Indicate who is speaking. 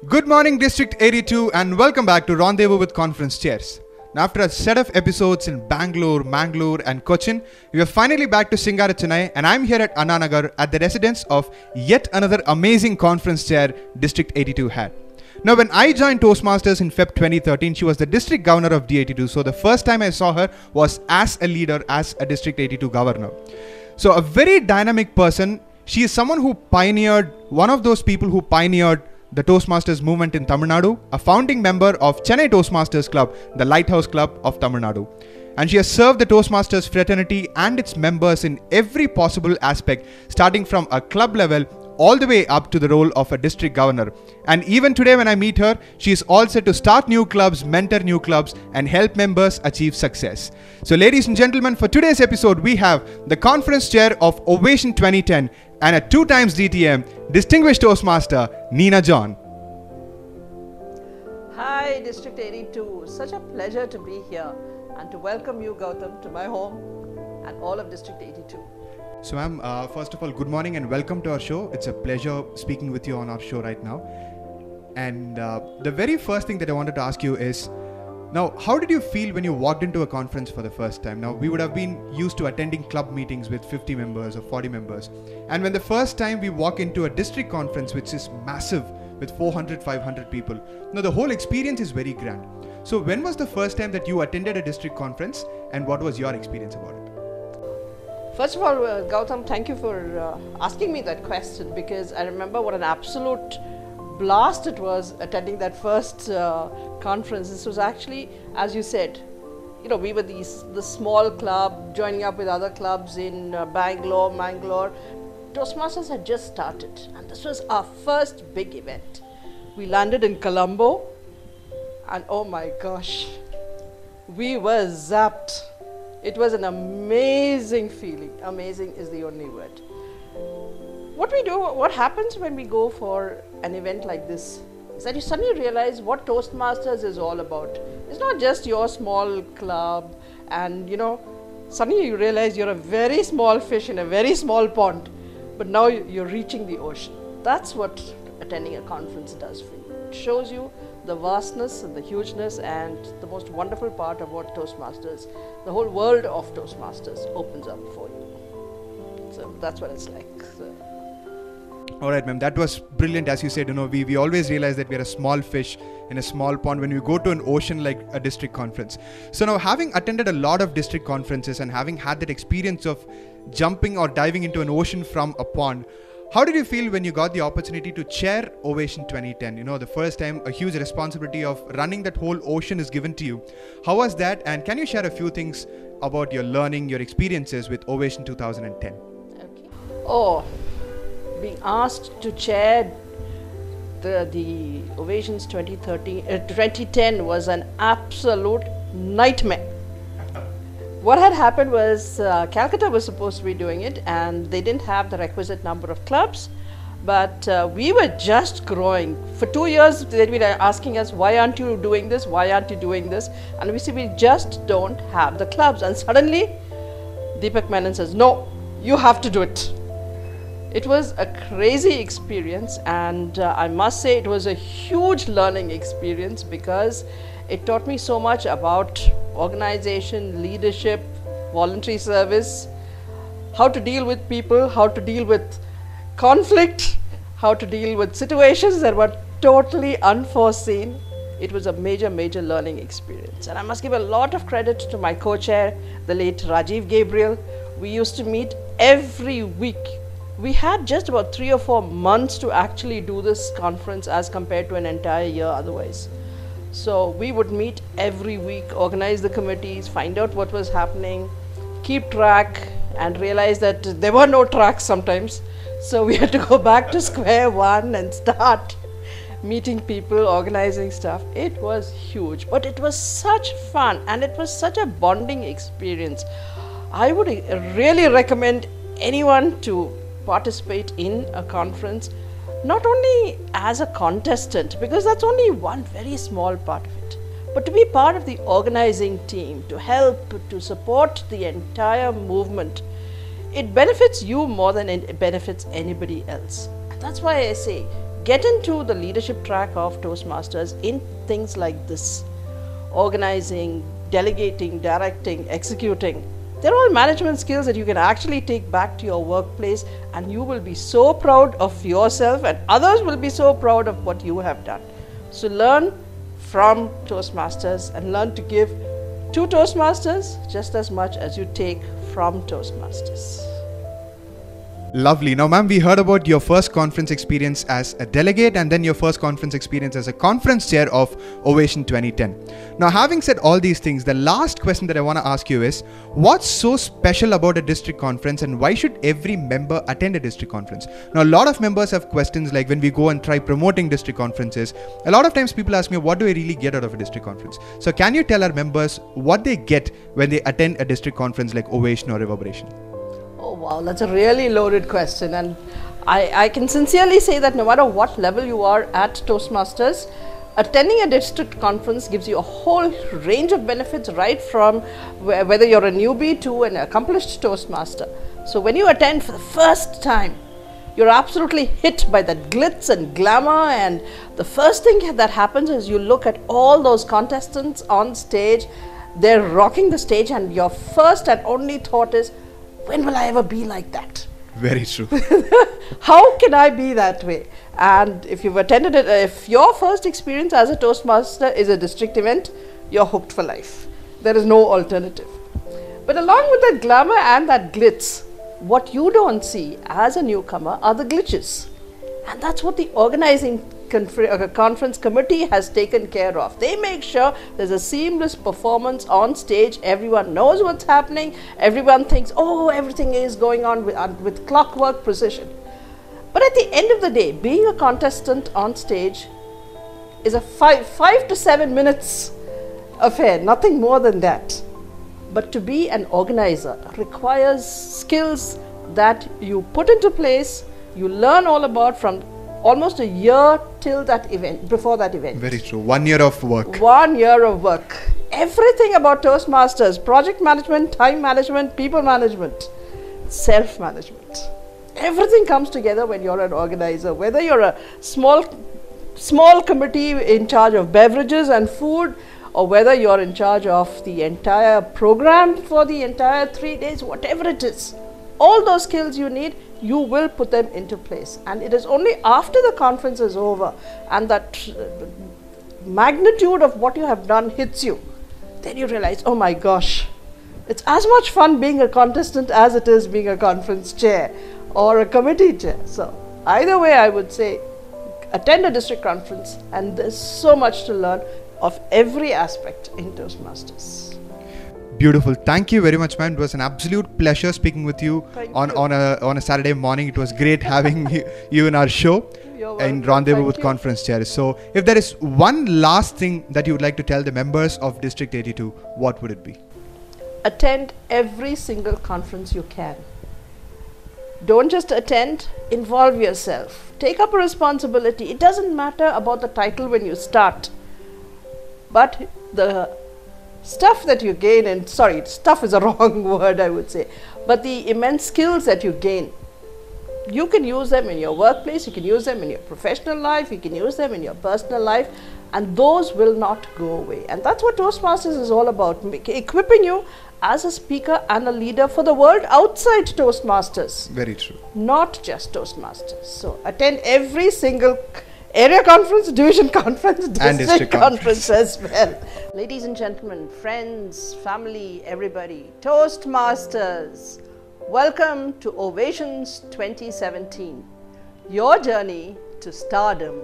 Speaker 1: Good morning, District 82, and welcome back to Rendezvous with Conference Chairs. Now, after a set of episodes in Bangalore, Mangalore, and Cochin, we are finally back to Singara, Chennai, and I'm here at Anna Nagar at the residence of yet another amazing conference chair District 82 had. Now, when I joined Toastmasters in Feb 2013, she was the district governor of D82, so the first time I saw her was as a leader, as a District 82 governor. So, a very dynamic person. She is someone who pioneered, one of those people who pioneered the Toastmasters movement in Tamil Nadu, a founding member of Chennai Toastmasters Club, the Lighthouse Club of Tamil Nadu. And she has served the Toastmasters fraternity and its members in every possible aspect, starting from a club level all the way up to the role of a district governor. And even today when I meet her, she is all set to start new clubs, mentor new clubs, and help members achieve success. So ladies and gentlemen, for today's episode, we have the conference chair of Ovation 2010 and a 2 times DTM, distinguished Toastmaster, Neena John.
Speaker 2: Hi District 82, such a pleasure to be here and to welcome you, Gautam, to my home and all of District 82.
Speaker 1: So ma'am, first of all, good morning and welcome to our show. It's a pleasure speaking with you on our show right now. And the very first thing that I wanted to ask you is, now, how did you feel when you walked into a conference for the first time? Now, we would have been used to attending club meetings with 50 members or 40 members. And when the first time we walk into a district conference, which is massive with 400, 500 people, now the whole experience is very grand. So when was the first time that you attended a district conference and what was your experience about it?
Speaker 2: First of all, Gautam, thank you for asking me that question, because I remember what an absolute blast it was attending that first conference. This was actually, as you said, we were the small club joining up with other clubs in Bangalore, Mangalore. Toastmasters had just started and this was our first big event. We landed in Colombo and oh my gosh, we were zapped. It was an amazing feeling. Amazing is the only word. What happens when we go for an event like this is that you suddenly realize what Toastmasters is all about. It's not just your small club and suddenly you realize you're a very small fish in a very small pond, but now you're reaching the ocean. That's what attending a conference does for you. It shows you the vastness and the hugeness and the most wonderful part of what Toastmasters, the whole world of Toastmasters opens up for you. So that's what it's like.
Speaker 1: All right, ma'am, that was brilliant. As you said, we always realize that we are a small fish in a small pond when we go to an ocean like a district conference. So now, having attended a lot of district conferences and having had that experience of jumping or diving into an ocean from a pond, how did you feel when you got the opportunity to chair Ovation 2010? The first time a huge responsibility of running that whole ocean is given to you. How was that? And can you share a few things about your learning, your experiences with Ovation 2010?
Speaker 2: Okay. Being asked to chair the Ovations 2010 was an absolute nightmare. What had happened was Calcutta was supposed to be doing it and they didn't have the requisite number of clubs, but we were just growing. For 2 years they'd been asking us, why aren't you doing this, why aren't you doing this? And we said, we just don't have the clubs. And suddenly Deepak Menon says, no, you have to do it. It was a crazy experience and I must say it was a huge learning experience because it taught me so much about organization, leadership, voluntary service, how to deal with people, how to deal with conflict, how to deal with situations that were totally unforeseen. It was a major, major learning experience. And I must give a lot of credit to my co-chair, the late Rajiv Gabriel. We used to meet every week. We had just about 3 or 4 months to actually do this conference as compared to an entire year otherwise. So we would meet every week, organize the committees, find out what was happening, keep track and realize that there were no tracks sometimes. So we had to go back to square one and start meeting people, organizing stuff. It was huge, but it was such fun and it was such a bonding experience. I would really recommend anyone to participate in a conference, not only as a contestant, because that's only one very small part of it, but to be part of the organizing team, to help, to support the entire movement. It benefits you more than it benefits anybody else. And that's why I say, get into the leadership track of Toastmasters in things like this: organizing, delegating, directing, executing. They're all management skills that you can actually take back to your workplace, and you will be so proud of yourself, and others will be so proud of what you have done. So learn from Toastmasters and learn to give to Toastmasters just as much as you take from Toastmasters.
Speaker 1: Lovely. Now, ma'am, we heard about your first conference experience as a delegate and then your first conference experience as a conference chair of Ovation 2010. Now, having said all these things, the last question that I want to ask you is, what's so special about a district conference and why should every member attend a district conference? Now, a lot of members have questions like when we go and try promoting district conferences, a lot of times people ask me, what do I really get out of a district conference? So can you tell our members what they get when they attend a district conference like Ovation or Reverberation?
Speaker 2: Oh wow, that's a really loaded question, and I can sincerely say that no matter what level you are at Toastmasters, attending a district conference gives you a whole range of benefits, right from whether you're a newbie to an accomplished Toastmaster. So when you attend for the first time, you're absolutely hit by that glitz and glamour, and the first thing that happens is you look at all those contestants on stage. They're rocking the stage, and your first and only thought is, when will I ever be like that?
Speaker 1: Very true.
Speaker 2: How can I be that way? And if you've attended it, if your first experience as a Toastmaster is a district event, you're hooked for life. There is no alternative. But along with that glamour and that glitz, what you don't see as a newcomer are the glitches. And that's what the organizing conference committee has taken care of. They make sure there's a seamless performance on stage. Everyone knows what's happening. Everyone thinks, oh, everything is going on with clockwork precision. But at the end of the day, being a contestant on stage is a 5 to 7 minutes affair, nothing more than that. But to be an organizer requires skills that you put into place, you learn all about from almost a year till that event, before that event.
Speaker 1: Very true. 1 year of work.
Speaker 2: 1 year of work. Everything about Toastmasters: project management, time management, people management, self-management. Everything comes together when you're an organizer. Whether you're a small committee in charge of beverages and food, or whether you're in charge of the entire program for the entire 3 days, whatever it is, all those skills you need, you will put them into place. And it is only after the conference is over and that magnitude of what you have done hits you, then you realize, oh my gosh, it's as much fun being a contestant as it is being a conference chair or a committee chair. So either way, I would say attend a district conference, and there's so much to learn of every aspect in Toastmasters.
Speaker 1: Beautiful. Thank you very much, man. It was an absolute pleasure speaking with you on a Saturday morning. It was great having you in our show in Rendezvous with Conference Chairs. So if there is one last thing that you would like to tell the members of District 82, what would it be?
Speaker 2: Attend every single conference you can. Don't just attend, involve yourself. Take up a responsibility. It doesn't matter about the title when you start, but the stuff that you gain, and sorry, stuff is a wrong word, I would say, but the immense skills that you gain, you can use them in your workplace, you can use them in your professional life, you can use them in your personal life, and those will not go away. And that's what Toastmasters is all about, equipping you as a speaker and a leader for the world outside Toastmasters.
Speaker 1: Very true.
Speaker 2: Not just Toastmasters. So attend every single area conference, division conference, district conference as well. Ladies and gentlemen, friends, family, everybody, Toastmasters, welcome to Ovations 2017, your journey to stardom